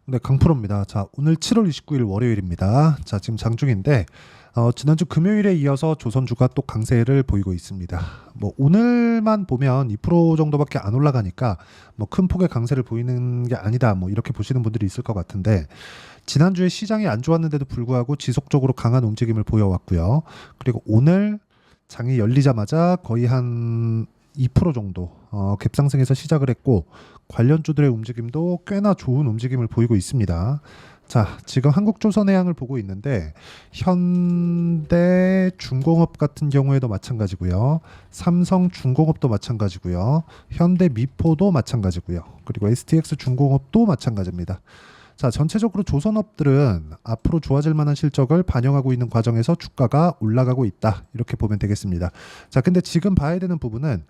네, 강프로입니다. 자, 오늘 7월 29일 월요일입니다. 자, 지금 장중인데 지난주 금요일에 이어서 조선주가 또 강세를 보이고 있습니다. 뭐 오늘만 보면 2% 정도밖에 안 올라가니까 뭐 큰 폭의 강세를 보이는 게 아니다. 뭐 이렇게 보시는 분들이 있을 것 같은데 지난주에 시장이 안 좋았는데도 불구하고 지속적으로 강한 움직임을 보여왔고요. 그리고 오늘 장이 열리자마자 거의 한 2% 정도 갭상승에서 시작을 했고 관련주들의 움직임도 꽤나 좋은 움직임을 보이고 있습니다. 자, 지금 한국조선해양을 보고 있는데 현대중공업 같은 경우에도 마찬가지고요. 삼성중공업도 마찬가지고요. 현대미포도 마찬가지고요. 그리고 STX중공업도 마찬가지입니다. 자, 전체적으로 조선업들은 앞으로 좋아질 만한 실적을 반영하고 있는 과정에서 주가가 올라가고 있다. 이렇게 보면 되겠습니다. 자, 근데 지금 봐야 되는 부분은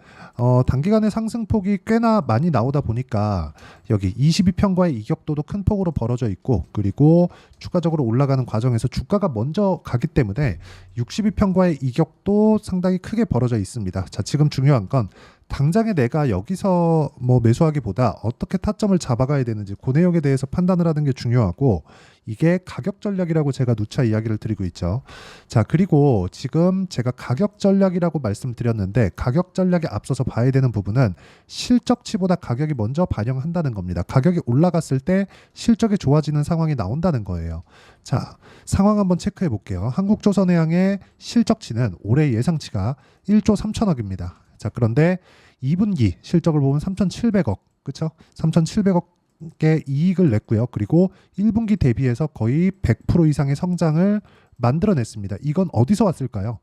단기간의 상승폭이 꽤나 많이 나오다 보니까 여기 22평과의 이격도도 큰 폭으로 벌어져 있고 그리고 추가적으로 올라가는 과정에서 주가가 먼저 가기 때문에 62평과의 이격도 상당히 크게 벌어져 있습니다. 자, 지금 중요한 건 당장에 내가 여기서 뭐 매수하기보다 어떻게 타점을 잡아가야 되는지 그 내용에 대해서 판단을 하는 게 중요하고 이게 가격 전략이라고 제가 누차 이야기를 드리고 있죠. 자, 그리고 지금 제가 가격 전략이라고 말씀드렸는데 가격 전략에 앞서서 봐야 되는 부분은 실적치보다 가격이 먼저 반영한다는 겁니다. 가격이 올라갔을 때 실적이 좋아지는 상황이 나온다는 거예요. 자, 상황 한번 체크해 볼게요. 한국조선해양의 실적치는 올해 예상치가 1조 3천억입니다. 자, 그런데 2분기 실적을 보면 3,700억, 그렇죠? 3,700억의 이익을 냈고요. 그리고 1분기 대비해서 거의 100% 이상의 성장을 만들어냈습니다. 이건 어디서 왔을까요?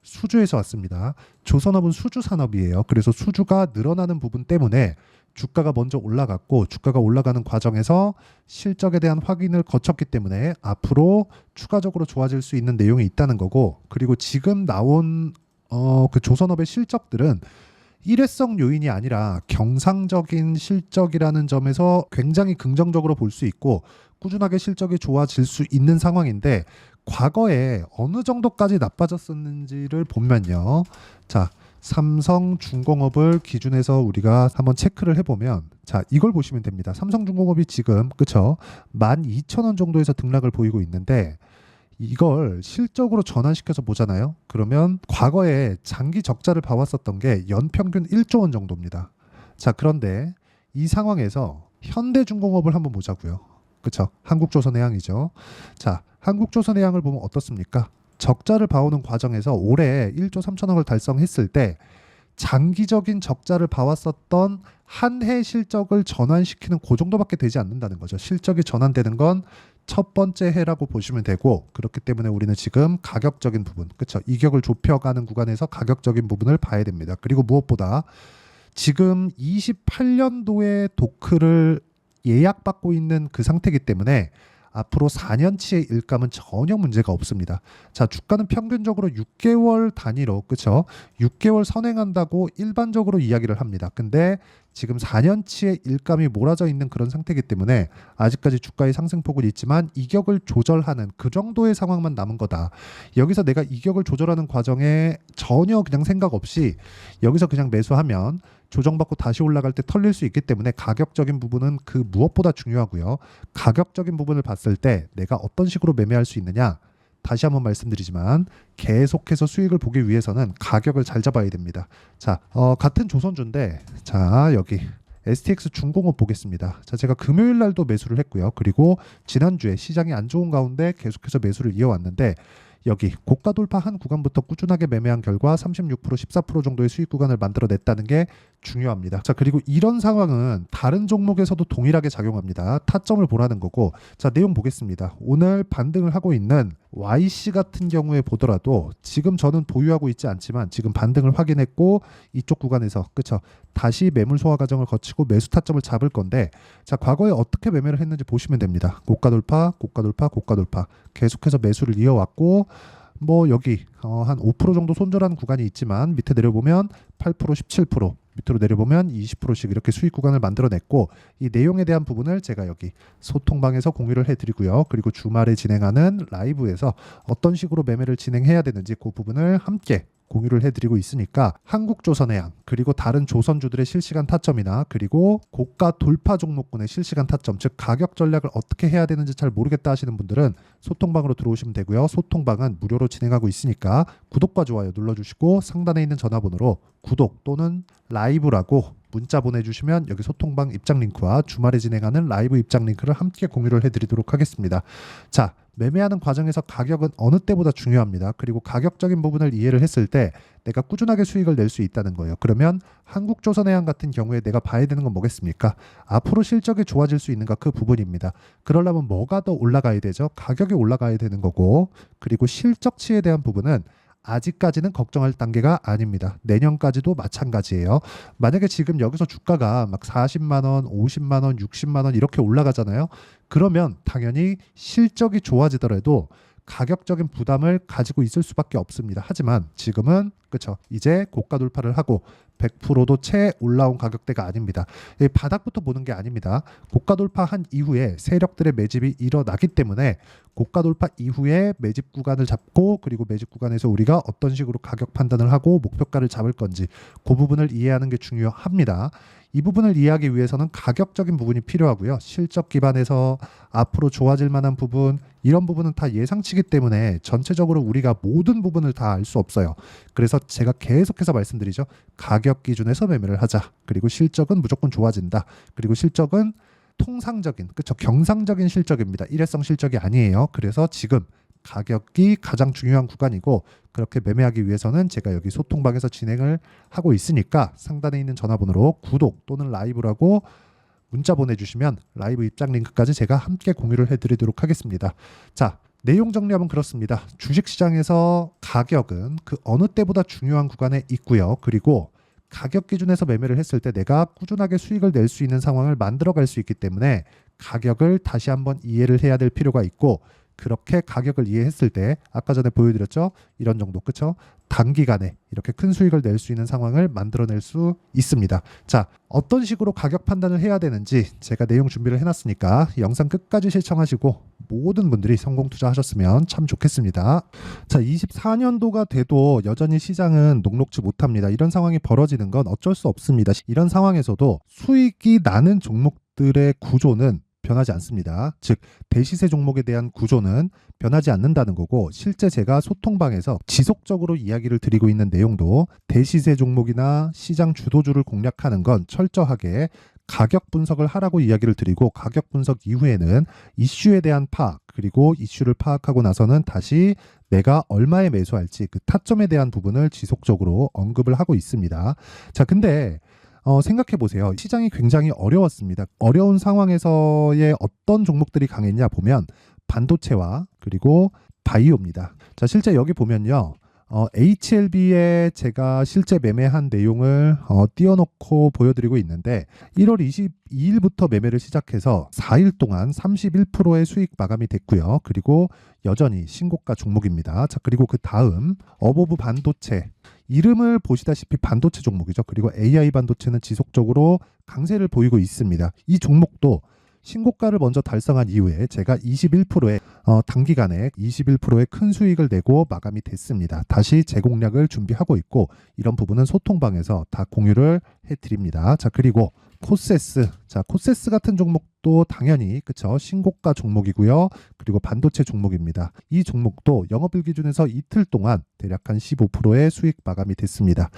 수주에서 왔습니다. 조선업은 수주 산업이에요. 그래서 수주가 늘어나는 부분 때문에 주가가 먼저 올라갔고 주가가 올라가는 과정에서 실적에 대한 확인을 거쳤기 때문에 앞으로 추가적으로 좋아질 수 있는 내용이 있다는 거고 그리고 지금 나온 그 조선업의 실적들은 일회성 요인이 아니라 경상적인 실적이라는 점에서 굉장히 긍정적으로 볼 수 있고 꾸준하게 실적이 좋아질 수 있는 상황인데 과거에 어느 정도까지 나빠졌었는지를 보면요. 자, 삼성중공업을 기준해서 우리가 한번 체크를 해보면 자, 이걸 보시면 됩니다. 삼성중공업이 지금 그쵸? 12,000원 정도에서 등락을 보이고 있는데 이걸 실적으로 전환시켜서 보잖아요. 그러면 과거에 장기 적자를 봐왔었던 게 연평균 1조 원 정도입니다. 자, 그런데 이 상황에서 현대중공업을 한번 보자고요. 그쵸? 한국조선해양이죠. 자, 한국조선해양을 보면 어떻습니까? 적자를 봐오는 과정에서 올해 1조 3천억을 달성했을 때 장기적인 적자를 봐왔었던 한 해 실적을 전환시키는 그 정도밖에 되지 않는다는 거죠. 실적이 전환되는 건 첫 번째 해라고 보시면 되고 그렇기 때문에 우리는 지금 가격적인 부분, 그렇죠? 이격을 좁혀가는 구간에서 가격적인 부분을 봐야 됩니다. 그리고 무엇보다 지금 28년도에 도크를 예약받고 있는 그 상태이기 때문에 앞으로 4년치의 일감은 전혀 문제가 없습니다. 자, 주가는 평균적으로 6개월 단위로, 그쵸? 6개월 선행한다고 일반적으로 이야기를 합니다. 근데 지금 4년치의 일감이 몰아져 있는 그런 상태이기 때문에 아직까지 주가의 상승폭은 있지만 이격을 조절하는 그 정도의 상황만 남은 거다. 여기서 내가 이격을 조절하는 과정에 전혀 그냥 생각 없이 여기서 그냥 매수하면 조정받고 다시 올라갈 때 털릴 수 있기 때문에 가격적인 부분은 그 무엇보다 중요하고요. 가격적인 부분을 봤을 때 내가 어떤 식으로 매매할 수 있느냐? 다시 한번 말씀드리지만 계속해서 수익을 보기 위해서는 가격을 잘 잡아야 됩니다. 자, 같은 조선주인데 자, 여기 STX 중공업 보겠습니다. 자, 제가 금요일 날도 매수를 했고요. 그리고 지난주에 시장이 안 좋은 가운데 계속해서 매수를 이어왔는데 여기 고가 돌파한 구간부터 꾸준하게 매매한 결과 36%, 14% 정도의 수익 구간을 만들어냈다는 게 중요합니다. 자, 그리고 이런 상황은 다른 종목에서도 동일하게 작용합니다. 타점을 보라는 거고 자, 내용 보겠습니다. 오늘 반등을 하고 있는 YC 같은 경우에 보더라도 지금 저는 보유하고 있지 않지만 지금 반등을 확인했고 이쪽 구간에서 그쵸? 다시 매물 소화 과정을 거치고 매수 타점을 잡을 건데 자, 과거에 어떻게 매매를 했는지 보시면 됩니다. 고가 돌파, 고가 돌파, 고가 돌파 계속해서 매수를 이어왔고 뭐 여기 한 5% 정도 손절한 구간이 있지만 밑에 내려보면 8%, 17% 밑으로 내려보면 20%씩 이렇게 수익 구간을 만들어냈고 이 내용에 대한 부분을 제가 여기 소통방에서 공유를 해드리고요. 그리고 주말에 진행하는 라이브에서 어떤 식으로 매매를 진행해야 되는지 그 부분을 함께 공유를 해드리고 있으니까 한국조선해양 그리고 다른 조선주들의 실시간 타점이나 그리고 고가 돌파 종목군의 실시간 타점, 즉 가격 전략을 어떻게 해야 되는지 잘 모르겠다 하시는 분들은 소통방으로 들어오시면 되고요. 소통방은 무료로 진행하고 있으니까 구독과 좋아요 눌러주시고 상단에 있는 전화번호로 구독 또는 라이브라고 문자 보내주시면 여기 소통방 입장 링크와 주말에 진행하는 라이브 입장 링크를 함께 공유를 해드리도록 하겠습니다. 자, 매매하는 과정에서 가격은 어느 때보다 중요합니다. 그리고 가격적인 부분을 이해를 했을 때 내가 꾸준하게 수익을 낼 수 있다는 거예요. 그러면 한국조선해양 같은 경우에 내가 봐야 되는 건 뭐겠습니까? 앞으로 실적이 좋아질 수 있는가, 그 부분입니다. 그러려면 뭐가 더 올라가야 되죠? 가격이 올라가야 되는 거고, 그리고 실적치에 대한 부분은 아직까지는 걱정할 단계가 아닙니다. 내년까지도 마찬가지예요. 만약에 지금 여기서 주가가 막 40만 원, 50만 원, 60만 원 이렇게 올라가잖아요. 그러면 당연히 실적이 좋아지더라도 가격적인 부담을 가지고 있을 수밖에 없습니다. 하지만 지금은 그렇죠. 이제 고가 돌파를 하고 100%도 채 올라온 가격대가 아닙니다. 바닥부터 보는 게 아닙니다. 고가 돌파한 이후에 세력들의 매집이 일어나기 때문에 고가 돌파 이후에 매집 구간을 잡고 그리고 매집 구간에서 우리가 어떤 식으로 가격 판단을 하고 목표가를 잡을 건지 그 부분을 이해하는 게 중요합니다. 이 부분을 이해하기 위해서는 가격적인 부분이 필요하고요. 실적 기반에서 앞으로 좋아질 만한 부분, 이런 부분은 다 예상치기 때문에 전체적으로 우리가 모든 부분을 다 알 수 없어요. 그래서 제가 계속해서 말씀드리죠. 가격 기준에서 매매를 하자. 그리고 실적은 무조건 좋아진다. 그리고 실적은 통상적인, 그렇죠, 경상적인 실적입니다. 일회성 실적이 아니에요. 그래서 지금 가격이 가장 중요한 구간이고, 그렇게 매매하기 위해서는 제가 여기 소통방에서 진행을 하고 있으니까 상단에 있는 전화번호로 구독 또는 라이브라고 문자 보내주시면 라이브 입장 링크까지 제가 함께 공유를 해드리도록 하겠습니다. 자, 내용 정리하면 그렇습니다. 주식시장에서 가격은 그 어느 때보다 중요한 구간에 있고요. 그리고 가격 기준에서 매매를 했을 때 내가 꾸준하게 수익을 낼 수 있는 상황을 만들어갈 수 있기 때문에 가격을 다시 한번 이해를 해야 될 필요가 있고, 그렇게 가격을 이해했을 때 아까 전에 보여드렸죠? 이런 정도, 그쵸? 단기간에 이렇게 큰 수익을 낼 수 있는 상황을 만들어낼 수 있습니다. 자, 어떤 식으로 가격 판단을 해야 되는지 제가 내용 준비를 해놨으니까 영상 끝까지 시청하시고 모든 분들이 성공 투자하셨으면 참 좋겠습니다. 자, 24년도가 돼도 여전히 시장은 녹록지 못합니다. 이런 상황이 벌어지는 건 어쩔 수 없습니다. 이런 상황에서도 수익이 나는 종목들의 구조는 변하지 않습니다. 즉 대시세 종목에 대한 구조는 변하지 않는다는 거고, 실제 제가 소통방에서 지속적으로 이야기를 드리고 있는 내용도 대시세 종목이나 시장 주도주를 공략하는 건 철저하게 가격 분석을 하라고 이야기를 드리고, 가격 분석 이후에는 이슈에 대한 파악, 그리고 이슈를 파악하고 나서는 다시 내가 얼마에 매수할지 그 타점에 대한 부분을 지속적으로 언급을 하고 있습니다. 자, 근데 생각해 보세요. 시장이 굉장히 어려웠습니다. 어려운 상황에서의 어떤 종목들이 강했냐 보면 반도체와 그리고 바이오입니다. 자, 실제 여기 보면요. HLB에 제가 실제 매매한 내용을 띄워놓고 보여드리고 있는데 1월 22일부터 매매를 시작해서 4일 동안 31%의 수익 마감이 됐고요. 그리고 여전히 신고가 종목입니다. 자, 그리고 그 다음 어보브 반도체, 이름을 보시다시피 반도체 종목이죠. 그리고 AI 반도체는 지속적으로 강세를 보이고 있습니다. 이 종목도 신고가를 먼저 달성한 이후에 제가 21%의 단기간에 21%의 큰 수익을 내고 마감이 됐습니다. 다시 재공략을 준비하고 있고, 이런 부분은 소통방에서 다 공유를 해드립니다. 자, 그리고 코세스, 자, 코세스 같은 종목도 당연히 그쵸, 신고가 종목이고요. 그리고 반도체 종목입니다. 이 종목도 영업일 기준에서 이틀 동안 대략 한 15%의 수익 마감이 됐습니다.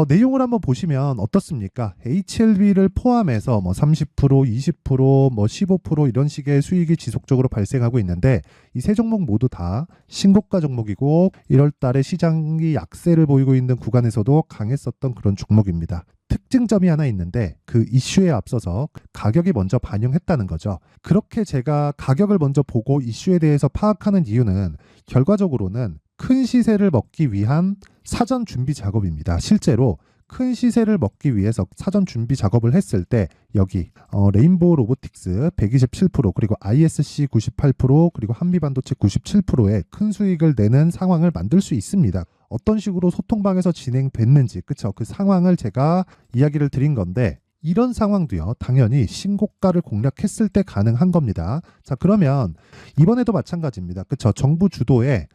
내용을 한번 보시면 어떻습니까? HLB를 포함해서 뭐 30%, 20%, 뭐 15% 이런 식의 수익이 지속적으로 발생하고 있는데, 이 세 종목 모두 다 신고가 종목이고 1월 달에 시장이 약세를 보이고 있는 구간에서도 강했었던 그런 종목입니다. 특징점이 하나 있는데 그 이슈에 앞서서 가격이 먼저 반영했다는 거죠. 그렇게 제가 가격을 먼저 보고 이슈에 대해서 파악하는 이유는 결과적으로는 큰 시세를 먹기 위한 사전 준비 작업입니다. 실제로 큰 시세를 먹기 위해서 사전 준비 작업을 했을 때 여기 레인보우 로보틱스 127%, 그리고 ISC 98%, 그리고 한미반도체 97%의 큰 수익을 내는 상황을 만들 수 있습니다. 어떤 식으로 소통방에서 진행됐는지, 그쵸, 그 상황을 제가 이야기를 드린 건데, 이런 상황도요 당연히 신고가를 공략했을 때 가능한 겁니다. 자, 그러면 이번에도 마찬가지입니다. 그쵸, 정부 주도의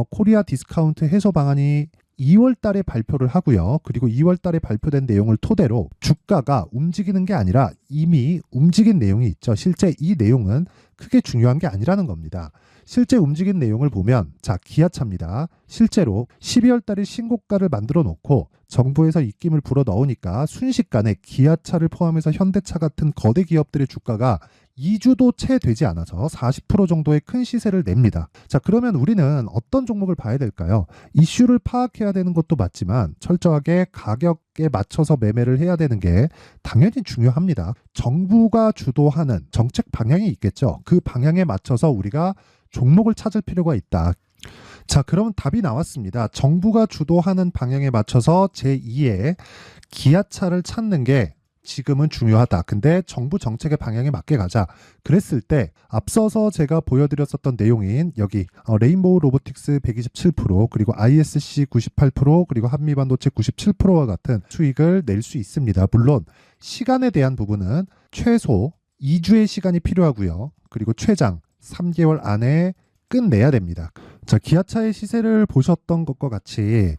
코리아 디스카운트 해소 방안이 2월 달에 발표를 하고요. 그리고 2월 달에 발표된 내용을 토대로 주가가 움직이는 게 아니라 이미 움직인 내용이 있죠. 실제 이 내용은 크게 중요한 게 아니라는 겁니다. 실제 움직인 내용을 보면 자, 기아차입니다. 실제로 12월 달에 신고가를 만들어 놓고 정부에서 입김을 불어 넣으니까 순식간에 기아차를 포함해서 현대차 같은 거대 기업들의 주가가 2주도 채 되지 않아서 40% 정도의 큰 시세를 냅니다. 자, 그러면 우리는 어떤 종목을 봐야 될까요? 이슈를 파악해야 되는 것도 맞지만 철저하게 가격에 맞춰서 매매를 해야 되는 게 당연히 중요합니다. 정부가 주도하는 정책 방향이 있겠죠. 그 방향에 맞춰서 우리가 종목을 찾을 필요가 있다. 자, 그럼 답이 나왔습니다. 정부가 주도하는 방향에 맞춰서 제2의 기아차를 찾는 게 지금은 중요하다. 근데 정부 정책의 방향에 맞게 가자. 그랬을 때 앞서서 제가 보여드렸었던 내용인 여기 레인보우 로보틱스 127% 그리고 ISC 98% 그리고 한미반도체 97%와 같은 수익을 낼 수 있습니다. 물론 시간에 대한 부분은 최소 2주의 시간이 필요하고요. 그리고 최장 3개월 안에 끝내야 됩니다. 자, 기아차의 시세를 보셨던 것과 같이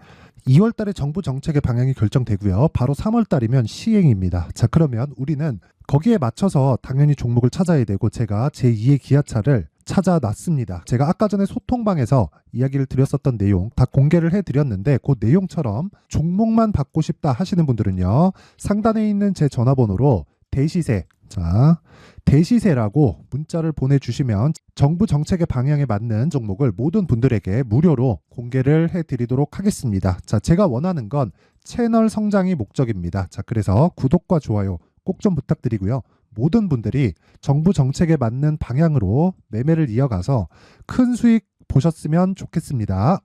2월 달에 정부 정책의 방향이 결정되고요. 바로 3월 달이면 시행입니다. 자, 그러면 우리는 거기에 맞춰서 당연히 종목을 찾아야 되고 제가 제2의 기아차를 찾아놨습니다. 제가 아까 전에 소통방에서 이야기를 드렸었던 내용 다 공개를 해드렸는데 그 내용처럼 종목만 받고 싶다 하시는 분들은요. 상단에 있는 제 전화번호로 대시세, 자, 대시세라고 문자를 보내주시면 정부 정책의 방향에 맞는 종목을 모든 분들에게 무료로 공개를 해드리도록 하겠습니다. 자, 제가 원하는 건 채널 성장이 목적입니다. 자, 그래서 구독과 좋아요 꼭 좀 부탁드리고요. 모든 분들이 정부 정책에 맞는 방향으로 매매를 이어가서 큰 수익 보셨으면 좋겠습니다.